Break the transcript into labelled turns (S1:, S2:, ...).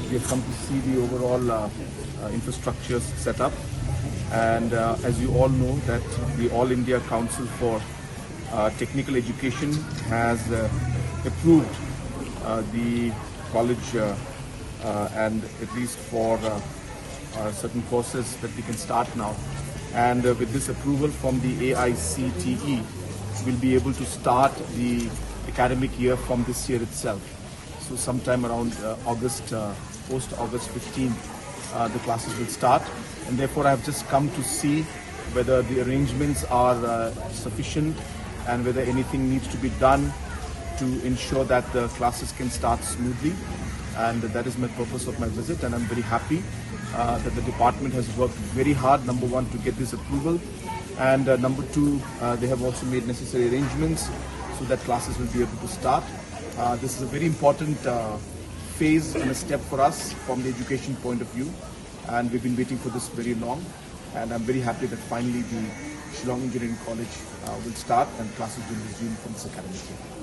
S1: We have come to see the overall infrastructure set up. And as you all know, that the All India Council for Technical Education has approved the college and at least for certain courses that we can start now. And with this approval from the AICTE, we'll be able to start the academic year from this year itself. So sometime around August, post-August 15, the classes will start. And therefore I've just come to see whether the arrangements are sufficient and whether anything needs to be done to ensure that the classes can start smoothly. And that is my purpose of my visit, and I'm very happy that the department has worked very hard, number one, to get this approval, and number two, they have also made necessary arrangements so that classes will be able to start. This is a very important phase and a step for us from the education point of view, and we've been waiting for this very long, and I'm very happy that finally the Shillong Engineering College will start and classes will resume from this academic year.